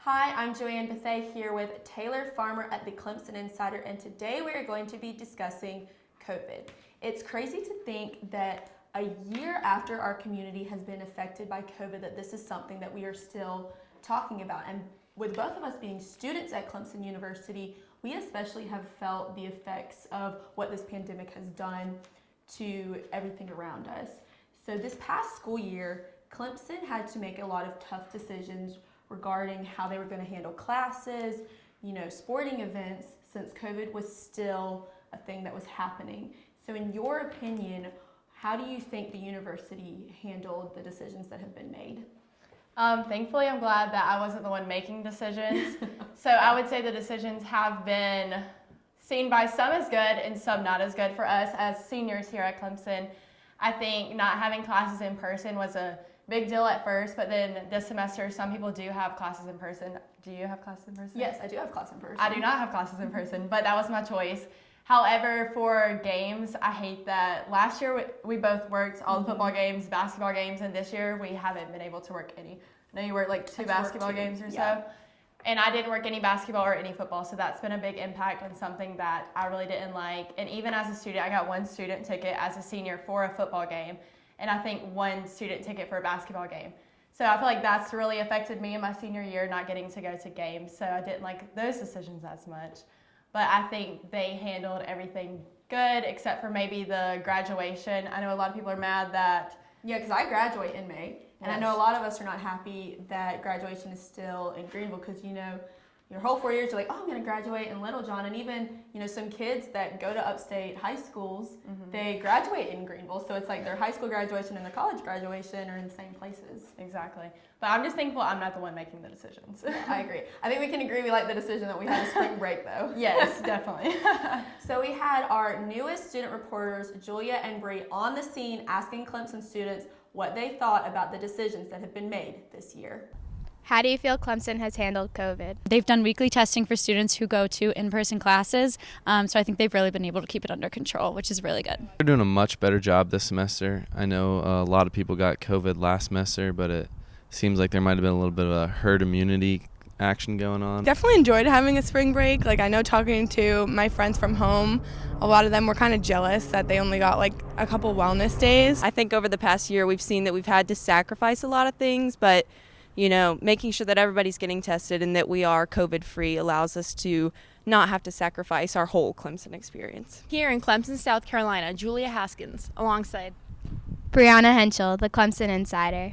Hi, I'm Joanne Bethay here with Taylor Farmer at the Clemson Insider, and today we are going to be discussing COVID. It's crazy to think that a year after our community has been affected by COVID that this is something that we are still talking about. And with both of us being students at Clemson University, we especially have felt the effects of what this pandemic has done to everything around us. So this past school year, Clemson had to make a lot of tough decisions regarding how they were going to handle classes, sporting events, since COVID was still a thing that was happening. So in your opinion, how do you think the university handled the decisions that have been made? Thankfully, I'm glad that I wasn't the one making decisions. So I would say the decisions have been seen by some as good and some not as good for us as seniors here at Clemson. I think not having classes in person was a big deal at first, but then this semester, some people do have classes in person. Do you have classes in person? Yes, I do have classes in person. I do not have classes in person, but that was my choice. However, for games, I hate that last year we both worked all the football games, basketball games, and this year we haven't been able to work any. I know you worked like two basketball games or so, and I didn't work any basketball or any football, so that's been a big impact and something that I really didn't like. And even as a student, I got one student ticket as a senior for a football game, and I think one student ticket for a basketball game. So I feel like that's really affected me in my senior year, not getting to go to games. So I didn't like those decisions as much. But I think they handled everything good, except for maybe the graduation. I know a lot of people are mad that... Yeah, because I graduate in May. And I know a lot of us are not happy that graduation is still in Greenville because, your whole 4 years, you're like, oh, I'm going to graduate in Littlejohn. And even, some kids that go to upstate high schools, they graduate in Greenville. So it's like their high school graduation and their college graduation are in the same places. Exactly. But I'm just thankful I'm not the one making the decisions. Yeah, I agree. I think we can agree we like the decision that we had a spring break, though. Yes, definitely. So we had our newest student reporters, Julia and Bree, on the scene asking Clemson students what they thought about the decisions that have been made this year. How do you feel Clemson has handled COVID? They've done weekly testing for students who go to in-person classes, so I think they've really been able to keep it under control, which is really good. They're doing a much better job this semester. I know a lot of people got COVID last semester, but it seems like there might have been a little bit of a herd immunity action going on. Definitely enjoyed having a spring break. I know talking to my friends from home, a lot of them were kind of jealous that they only got a couple wellness days. I think over the past year we've seen that we've had to sacrifice a lot of things, but making sure that everybody's getting tested and that we are COVID-free allows us to not have to sacrifice our whole Clemson experience. Here in Clemson, South Carolina, Julia Haskins, alongside Brianna Henschel, the Clemson Insider.